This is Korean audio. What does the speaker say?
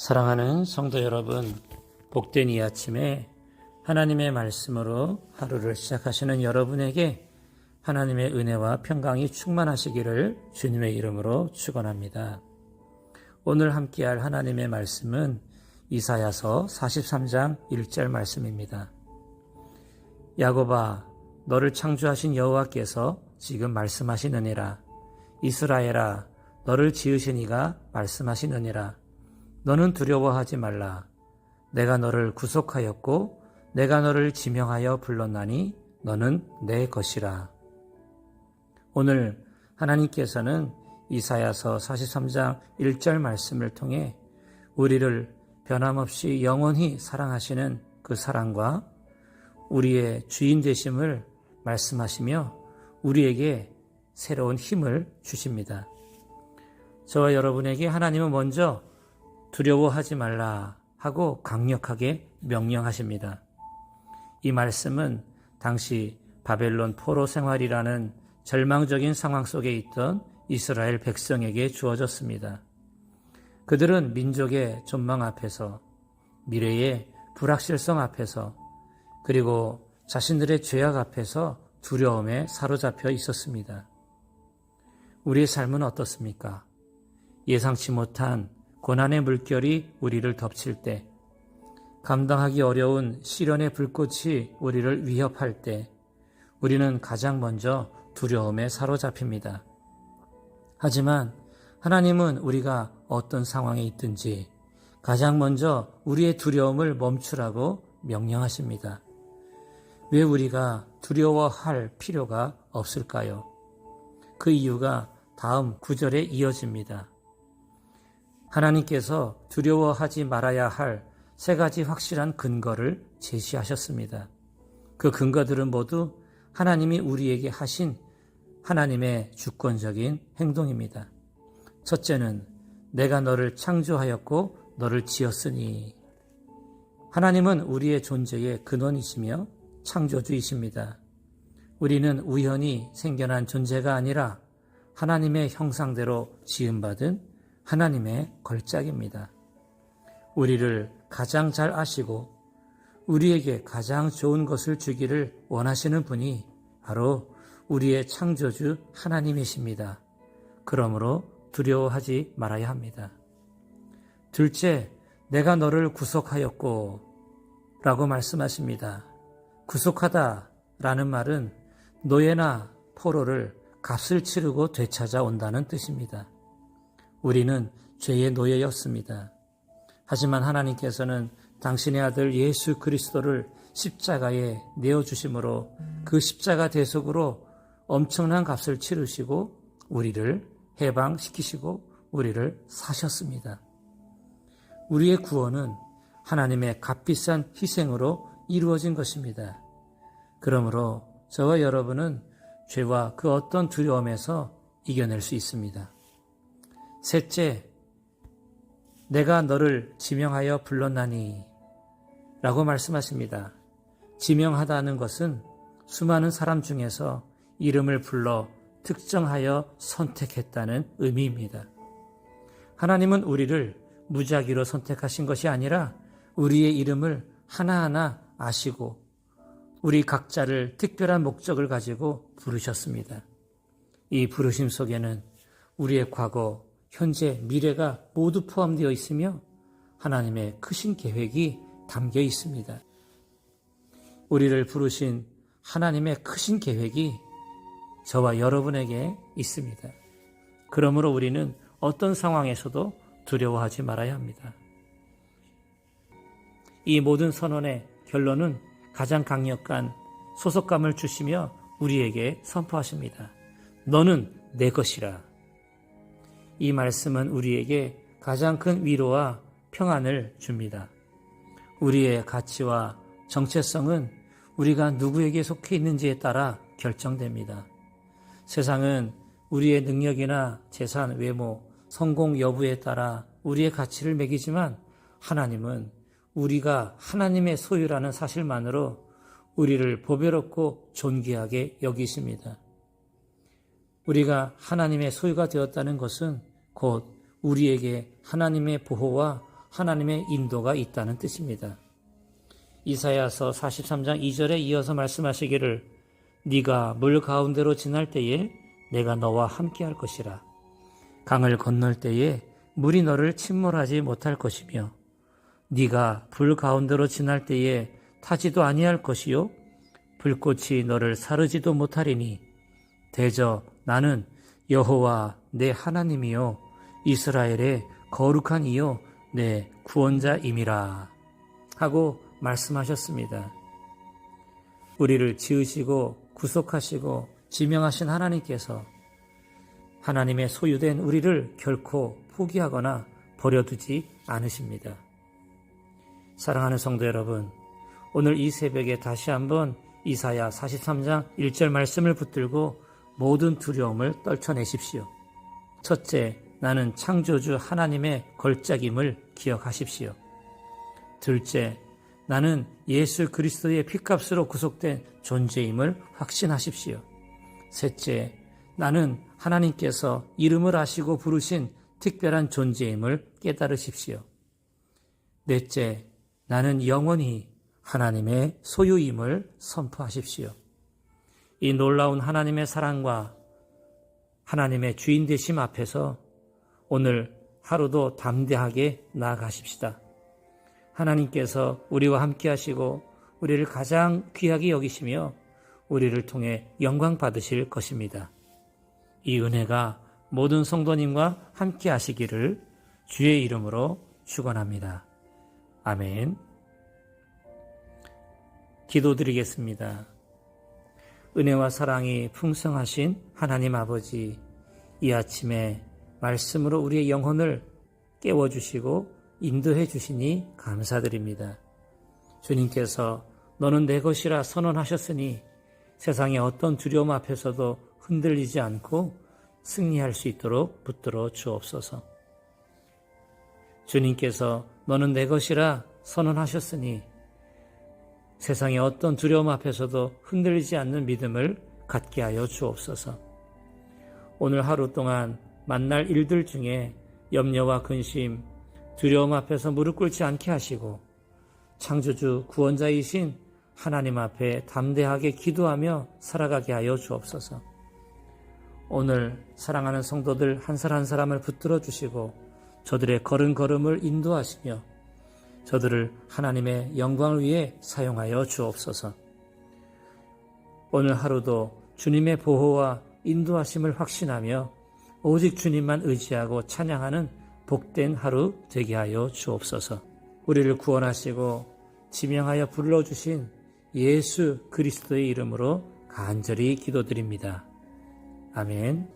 사랑하는 성도 여러분, 복된 이 아침에 하나님의 말씀으로 하루를 시작하시는 여러분에게 하나님의 은혜와 평강이 충만하시기를 주님의 이름으로 축원합니다. 오늘 함께할 하나님의 말씀은 이사야서 43장 1절 말씀입니다. 야곱아, 너를 창조하신 여호와께서 지금 말씀하시느니라. 이스라엘아, 너를 지으신 이가 말씀하시느니라. 너는 두려워하지 말라. 내가 너를 구속하였고 내가 너를 지명하여 불렀나니 너는 내 것이라. 오늘 하나님께서는 이사야서 43장 1절 말씀을 통해 우리를 변함없이 영원히 사랑하시는 그 사랑과 우리의 주인 되심을 말씀하시며 우리에게 새로운 힘을 주십니다. 저와 여러분에게 하나님은 먼저 두려워하지 말라 하고 강력하게 명령하십니다. 이 말씀은 당시 바벨론 포로 생활이라는 절망적인 상황 속에 있던 이스라엘 백성에게 주어졌습니다. 그들은 민족의 존망 앞에서, 미래의 불확실성 앞에서, 그리고 자신들의 죄악 앞에서 두려움에 사로잡혀 있었습니다. 우리의 삶은 어떻습니까? 예상치 못한 고난의 물결이 우리를 덮칠 때, 감당하기 어려운 시련의 불꽃이 우리를 위협할 때, 우리는 가장 먼저 두려움에 사로잡힙니다. 하지만 하나님은 우리가 어떤 상황에 있든지 가장 먼저 우리의 두려움을 멈추라고 명령하십니다. 왜 우리가 두려워할 필요가 없을까요? 그 이유가 다음 구절에 이어집니다. 하나님께서 두려워하지 말아야 할 세 가지 확실한 근거를 제시하셨습니다. 그 근거들은 모두 하나님이 우리에게 하신 하나님의 주권적인 행동입니다. 첫째는 내가 너를 창조하였고 너를 지었으니. 하나님은 우리의 존재의 근원이시며 창조주이십니다. 우리는 우연히 생겨난 존재가 아니라 하나님의 형상대로 지음받은 하나님의 걸작입니다. 우리를 가장 잘 아시고 우리에게 가장 좋은 것을 주기를 원하시는 분이 바로 우리의 창조주 하나님이십니다. 그러므로 두려워하지 말아야 합니다. 둘째, 내가 너를 구속하였고 라고 말씀하십니다. 구속하다 라는 말은 노예나 포로를 값을 치르고 되찾아온다는 뜻입니다. 우리는 죄의 노예였습니다. 하지만 하나님께서는 당신의 아들 예수 그리스도를 십자가에 내어주심으로 그 십자가 대속으로 엄청난 값을 치르시고 우리를 해방시키시고 우리를 사셨습니다. 우리의 구원은 하나님의 값비싼 희생으로 이루어진 것입니다. 그러므로 저와 여러분은 죄와 그 어떤 두려움에서 이겨낼 수 있습니다. 셋째, 내가 너를 지명하여 불렀나니 라고 말씀하십니다. 지명하다는 것은 수많은 사람 중에서 이름을 불러 특정하여 선택했다는 의미입니다. 하나님은 우리를 무작위로 선택하신 것이 아니라 우리의 이름을 하나하나 아시고 우리 각자를 특별한 목적을 가지고 부르셨습니다. 이 부르심 속에는 우리의 과거, 현재, 미래가 모두 포함되어 있으며 하나님의 크신 계획이 담겨 있습니다. 우리를 부르신 하나님의 크신 계획이 저와 여러분에게 있습니다. 그러므로 우리는 어떤 상황에서도 두려워하지 말아야 합니다. 이 모든 선언의 결론은 가장 강력한 소속감을 주시며 우리에게 선포하십니다. 너는 내 것이라. 이 말씀은 우리에게 가장 큰 위로와 평안을 줍니다. 우리의 가치와 정체성은 우리가 누구에게 속해 있는지에 따라 결정됩니다. 세상은 우리의 능력이나 재산, 외모, 성공 여부에 따라 우리의 가치를 매기지만 하나님은 우리가 하나님의 소유라는 사실만으로 우리를 보배롭고 존귀하게 여기십니다. 우리가 하나님의 소유가 되었다는 것은 곧 우리에게 하나님의 보호와 하나님의 인도가 있다는 뜻입니다. 이사야서 43장 2절에 이어서 말씀하시기를 네가 물 가운데로 지날 때에 내가 너와 함께할 것이라. 강을 건널 때에 물이 너를 침몰하지 못할 것이며 네가 불 가운데로 지날 때에 타지도 아니할 것이요 불꽃이 너를 사르지도 못하리니 대저 나는 여호와 내 하나님이요 이스라엘의 거룩한 이요 내 구원자임이라 하고 말씀하셨습니다. 우리를 지으시고 구속하시고 지명하신 하나님께서 하나님의 소유된 우리를 결코 포기하거나 버려두지 않으십니다. 사랑하는 성도 여러분, 오늘 이 새벽에 다시 한번 이사야 43장 1절 말씀을 붙들고 모든 두려움을 떨쳐내십시오. 첫째, 나는 창조주 하나님의 걸작임을 기억하십시오. 둘째, 나는 예수 그리스도의 피값으로 구속된 존재임을 확신하십시오. 셋째, 나는 하나님께서 이름을 아시고 부르신 특별한 존재임을 깨달으십시오. 넷째, 나는 영원히 하나님의 소유임을 선포하십시오. 이 놀라운 하나님의 사랑과 하나님의 주인 되심 앞에서 오늘 하루도 담대하게 나아가십시다. 하나님께서 우리와 함께 하시고 우리를 가장 귀하게 여기시며 우리를 통해 영광 받으실 것입니다. 이 은혜가 모든 성도님과 함께 하시기를 주의 이름으로 축원합니다. 아멘. 기도드리겠습니다. 은혜와 사랑이 풍성하신 하나님 아버지, 이 아침에 말씀으로 우리의 영혼을 깨워주시고 인도해 주시니 감사드립니다. 주님께서 너는 내 것이라 선언하셨으니 세상의 어떤 두려움 앞에서도 흔들리지 않고 승리할 수 있도록 붙들어 주옵소서. 주님께서 너는 내 것이라 선언하셨으니 세상의 어떤 두려움 앞에서도 흔들리지 않는 믿음을 갖게 하여 주옵소서. 오늘 하루 동안 만날 일들 중에 염려와 근심, 두려움 앞에서 무릎 꿇지 않게 하시고 창조주 구원자이신 하나님 앞에 담대하게 기도하며 살아가게 하여 주옵소서. 오늘 사랑하는 성도들 한 사람 한 사람을 붙들어 주시고 저들의 걸음걸음을 인도하시며 저들을 하나님의 영광을 위해 사용하여 주옵소서. 오늘 하루도 주님의 보호와 인도하심을 확신하며 오직 주님만 의지하고 찬양하는 복된 하루 되게 하여 주옵소서. 우리를 구원하시고 지명하여 불러주신 예수 그리스도의 이름으로 간절히 기도드립니다. 아멘.